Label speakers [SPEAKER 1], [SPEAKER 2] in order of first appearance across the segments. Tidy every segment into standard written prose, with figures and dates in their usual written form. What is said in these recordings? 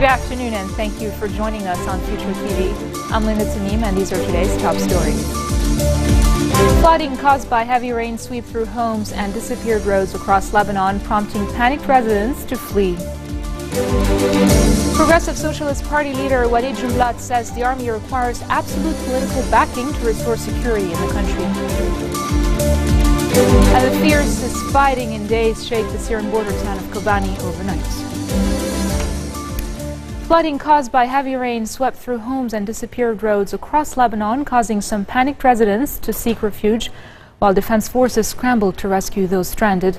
[SPEAKER 1] Good afternoon and thank you for joining us on FutureTV. I'm Linda Tanim and these are today's top stories. Flooding caused by heavy rain swept through homes and disappeared roads across Lebanon, prompting panicked residents to flee. Progressive Socialist Party leader Walid Jumblat says the army requires absolute political backing to restore security in the country. And the fiercest fighting in days shake the Syrian border town of Kobani overnight. Flooding caused by heavy rain swept through homes and disappeared roads across Lebanon, causing some panicked residents to seek refuge, while defense forces scrambled to rescue those stranded.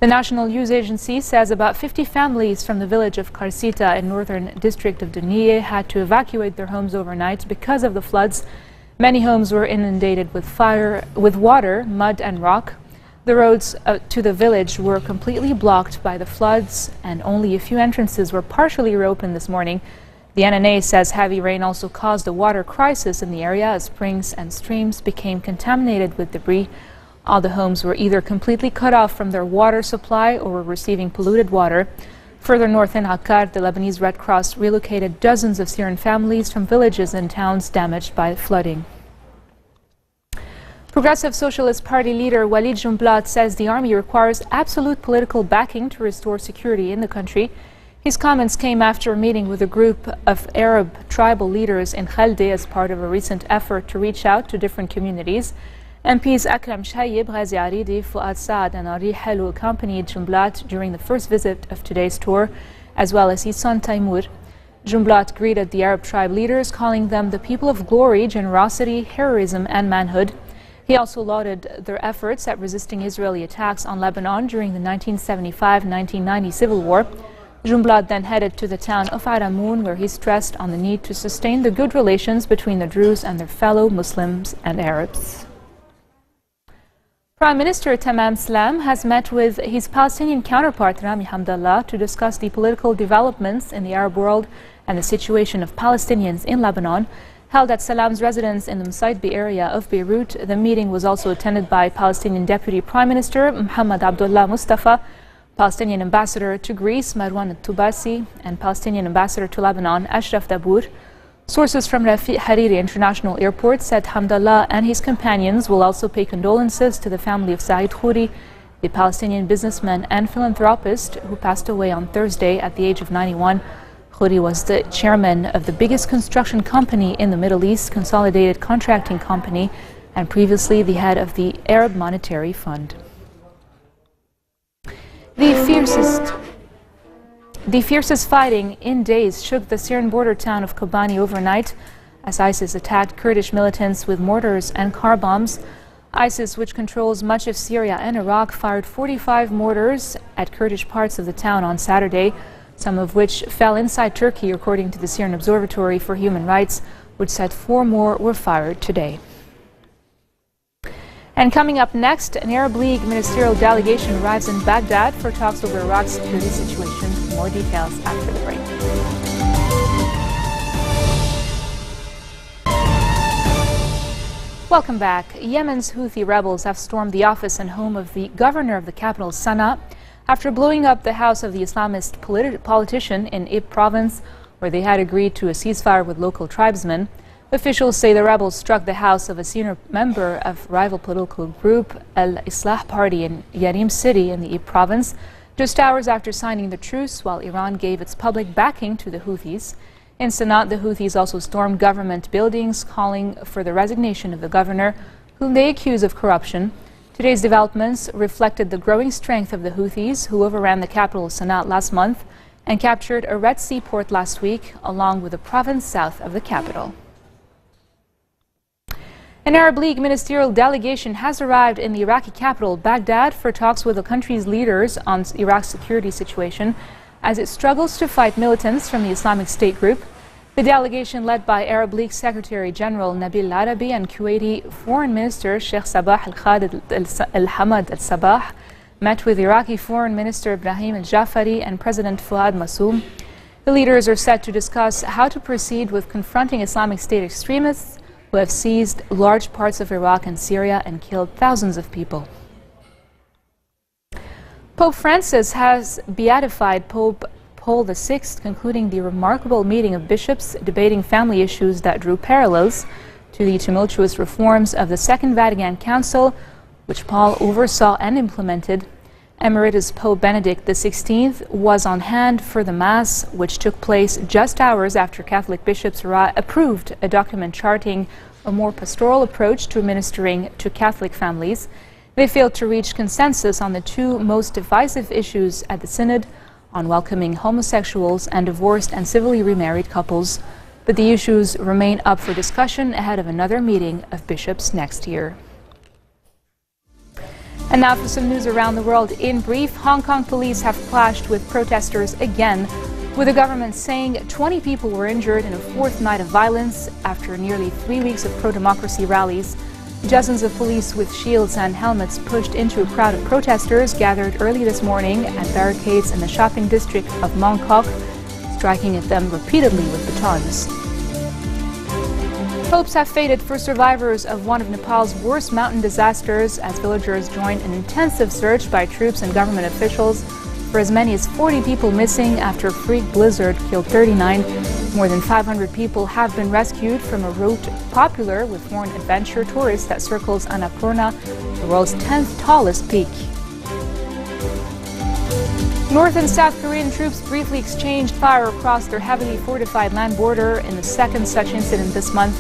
[SPEAKER 1] The National News Agency says about 50 families from the village of Karsita in northern district of Duniye had to evacuate their homes overnight because of the floods. Many homes were inundated with water, mud and rock. The roads to the village were completely blocked by the floods and only a few entrances were partially reopened this morning. The NNA says heavy rain also caused a water crisis in the area as springs and streams became contaminated with debris. All the homes were either completely cut off from their water supply or were receiving polluted water. Further north in Akkar, the Lebanese Red Cross relocated dozens of Syrian families from villages and towns damaged by flooding. Progressive Socialist Party leader Walid Jumblat says the army requires absolute political backing to restore security in the country. His comments came after a meeting with a group of Arab tribal leaders in Khalde as part of a recent effort to reach out to different communities. MPs Akram Shayib, Ghazi Aridi, Fuad Saad and Ari Helou accompanied Jumblat during the first visit of today's tour, as well as his son Taimur. Jumblat greeted the Arab tribe leaders, calling them the people of glory, generosity, heroism and manhood. He also lauded their efforts at resisting Israeli attacks on Lebanon during the 1975-1990 civil war. Jumblat then headed to the town of Aramoun, where he stressed on the need to sustain the good relations between the Druze and their fellow Muslims and Arabs. Prime Minister Tamam Slam has met with his Palestinian counterpart Rami Hamdallah to discuss the political developments in the Arab world and the situation of Palestinians in Lebanon. Held at Salam's residence in the Musaidbi area of Beirut, the meeting was also attended by Palestinian Deputy Prime Minister Mohammed Abdullah Mustafa, Palestinian Ambassador to Greece Marwan al-Tubasi, and Palestinian Ambassador to Lebanon Ashraf Dabour. Sources from Rafiq Hariri International Airport said Hamdallah and his companions will also pay condolences to the family of Saeed Khouri, the Palestinian businessman and philanthropist who passed away on Thursday at the age of 91. Khouri was the chairman of the biggest construction company in the Middle East, Consolidated Contracting Company, and previously the head of the Arab Monetary Fund. The fiercest fighting in days shook the Syrian border town of Kobani overnight as ISIS attacked Kurdish militants with mortars and car bombs. ISIS, which controls much of Syria and Iraq, fired 45 mortars at Kurdish parts of the town on Saturday, some of which fell inside Turkey, according to the Syrian Observatory for Human Rights, which said 4 more were fired today. And coming up next, an Arab League ministerial delegation arrives in Baghdad for talks over Iraq's security situation. More details after the break. Welcome back. Yemen's Houthi rebels have stormed the office and home of the governor of the capital, Sana'a, after blowing up the house of the Islamist politician in Ib province, where they had agreed to a ceasefire with local tribesmen. Officials say the rebels struck the house of a senior member of rival political group Al-Islah Party in Yarim city in the Ib province, just hours after signing the truce, while Iran gave its public backing to the Houthis. In Sana'a, the Houthis also stormed government buildings, calling for the resignation of the governor, whom they accuse of corruption. Today's developments reflected the growing strength of the Houthis, who overran the capital Sana'a last month and captured a Red Sea port last week, along with a province south of the capital. An Arab League ministerial delegation has arrived in the Iraqi capital, Baghdad, for talks with the country's leaders on Iraq's security situation as it struggles to fight militants from the Islamic State group. The delegation, led by Arab League Secretary General Nabil Arabi and Kuwaiti Foreign Minister Sheikh Sabah Al-Khalid Al-Hamad Al-Sabah, met with Iraqi Foreign Minister Ibrahim Al-Jafari and President Fuad Massoum. The leaders are set to discuss how to proceed with confronting Islamic State extremists who have seized large parts of Iraq and Syria and killed thousands of people. Pope Francis has beatified Pope Paul VI, concluding the remarkable meeting of bishops debating family issues that drew parallels to the tumultuous reforms of the Second Vatican Council, which Paul oversaw and implemented. Emeritus Pope Benedict XVI was on hand for the Mass, which took place just hours after Catholic bishops approved a document charting a more pastoral approach to ministering to Catholic families. They failed to reach consensus on the two most divisive issues at the Synod, on welcoming homosexuals and divorced and civilly remarried couples. But the issues remain up for discussion ahead of another meeting of bishops next year. And now for some news around the world. In brief, Hong Kong police have clashed with protesters again, with the government saying 20 people were injured in a fourth night of violence after nearly 3 weeks of pro-democracy rallies. Dozens of police with shields and helmets pushed into a crowd of protesters gathered early this morning at barricades in the shopping district of Mong Kok, striking at them repeatedly with batons. Hopes have faded for survivors of one of Nepal's worst mountain disasters as villagers join an intensive search by troops and government officials for as many as 40 people missing after a freak blizzard killed 39. More than 500 people have been rescued from a route popular with foreign adventure tourists that circles Annapurna, the world's 10th tallest peak. North and South Korean troops briefly exchanged fire across their heavily fortified land border in the second such incident this month.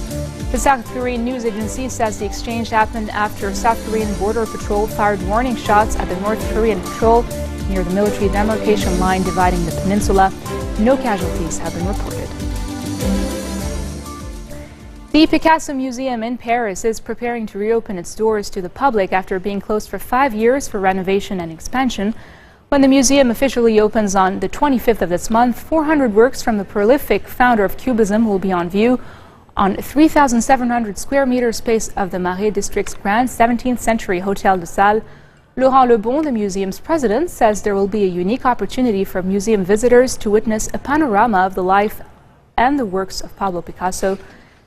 [SPEAKER 1] The South Korean news agency says the exchange happened after South Korean border patrol fired warning shots at the North Korean patrol near the military demarcation line dividing the peninsula. No casualties have been reported. The Picasso Museum in Paris is preparing to reopen its doors to the public after being closed for 5 years for renovation and expansion. When the museum officially opens on the 25th of this month, 400 works from the prolific founder of Cubism will be on view on 3,700 square meter space of the Marais district's grand 17th century Hotel de Salle. Laurent Lebon, the museum's president, says there will be a unique opportunity for museum visitors to witness a panorama of the life and the works of Pablo Picasso.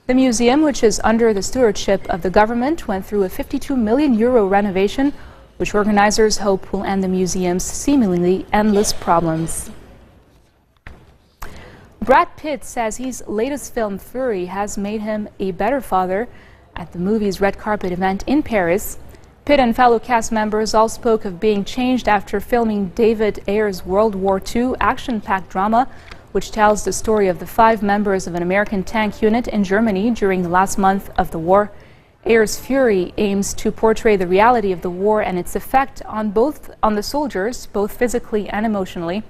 [SPEAKER 1] The museum, which is under the stewardship of the government, went through a €52 million renovation, which organizers hope will end the museum's seemingly endless problems. Brad Pitt says his latest film, Fury, has made him a better father at the movie's red carpet event in Paris. Pitt and fellow cast members all spoke of being changed after filming David Ayer's World War II action-packed drama, which tells the story of the 5 members of an American tank unit in Germany during the last month of the war. Ayer's Fury aims to portray the reality of the war and its effect on the soldiers, both physically and emotionally.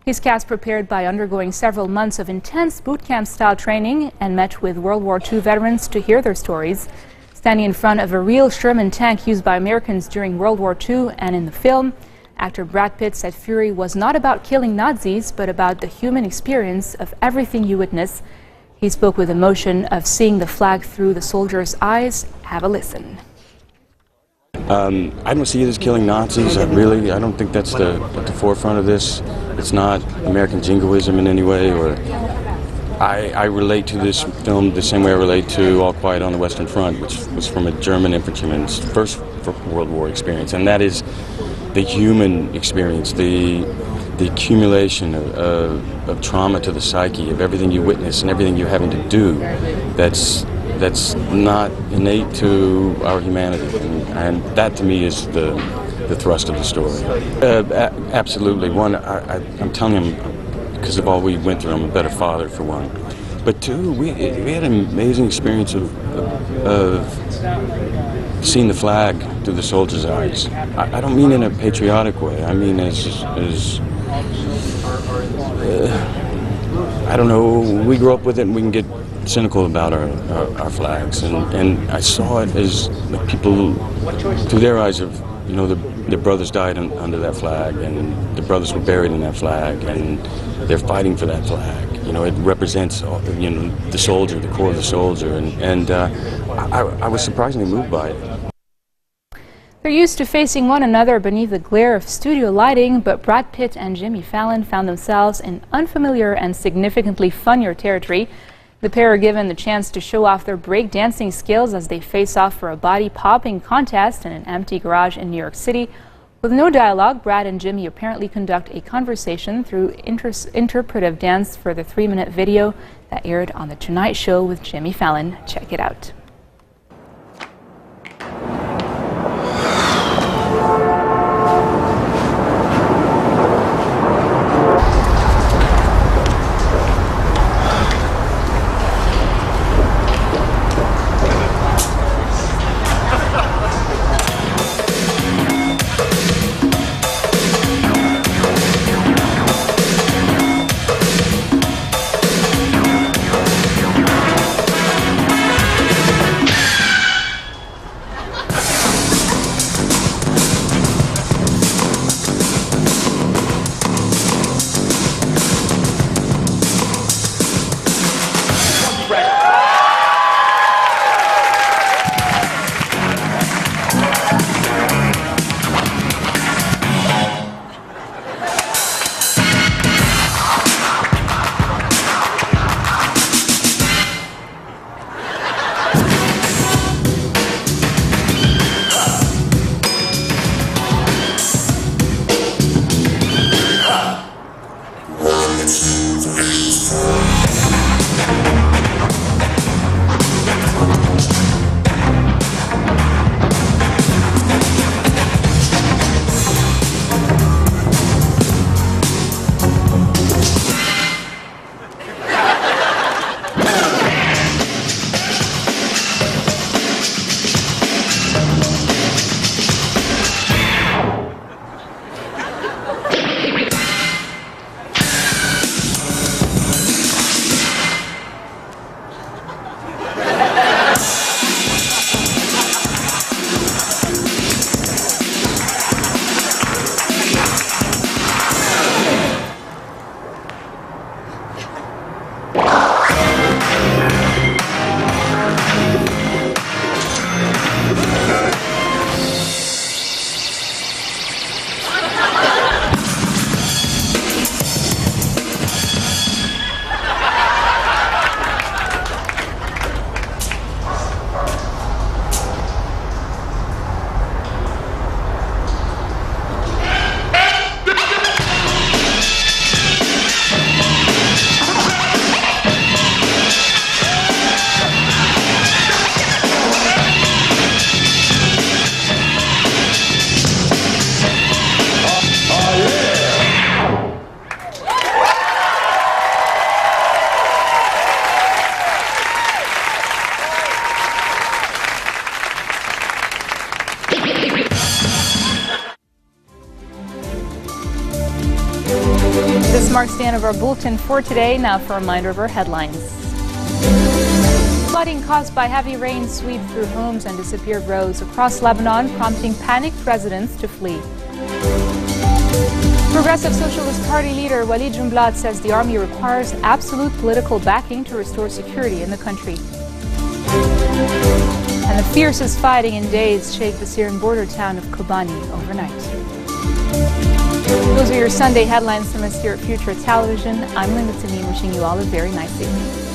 [SPEAKER 1] His cast prepared by undergoing several months of intense boot camp-style training and met with World War II veterans to hear their stories. Standing in front of a real Sherman tank used by Americans during World War II and in the film, actor Brad Pitt said Fury was not about killing Nazis, but about the human experience of everything you witness. He spoke with emotion of seeing the flag through the soldiers' eyes. Have a listen.
[SPEAKER 2] I don't see it as killing Nazis. I don't think that's at the forefront of this. It's not American jingoism in any way. I relate to this film the same way I relate to All Quiet on the Western Front, which was from a German infantryman's first World War experience, and that is the human experience, the accumulation of trauma to the psyche, of everything you witness and everything you're having to do. That's not innate to our humanity, and that to me is the thrust of the story. Absolutely. One, I'm telling him, because of all we went through, I'm a better father for one. But two, we had an amazing experience of seeing the flag through the soldiers' eyes. I don't mean in a patriotic way. I mean as I don't know. We grew up with it, and we can get cynical about our flags, and I saw it as like people through their eyes of, you know, their brothers died under that flag, and the brothers were buried in that flag, and they're fighting for that flag. You know, it represents, you know, the soldier, the core of the soldier, and I was surprisingly moved by it.
[SPEAKER 1] They're used to facing one another beneath the glare of studio lighting, but Brad Pitt and Jimmy Fallon found themselves in unfamiliar and significantly funnier territory. The pair are given the chance to show off their break-dancing skills as they face off for a body-popping contest in an empty garage in New York City, With no dialogue, Brad and Jimmy apparently conduct a conversation through interpretive dance for the 3-minute video that aired on The Tonight Show with Jimmy Fallon. Check it out. This marks the end of our bulletin for today. Now for a reminder of our headlines. Flooding caused by heavy rain sweep through homes and disappeared roads across Lebanon, prompting panicked residents to flee. Progressive Socialist Party leader Walid Jumblat says the army requires absolute political backing to restore security in the country. And the fiercest fighting in days shake the Syrian border town of Kobani overnight. Those are your Sunday headlines from us here at Future Television. I'm Linda Tamim, wishing you all a very nice evening.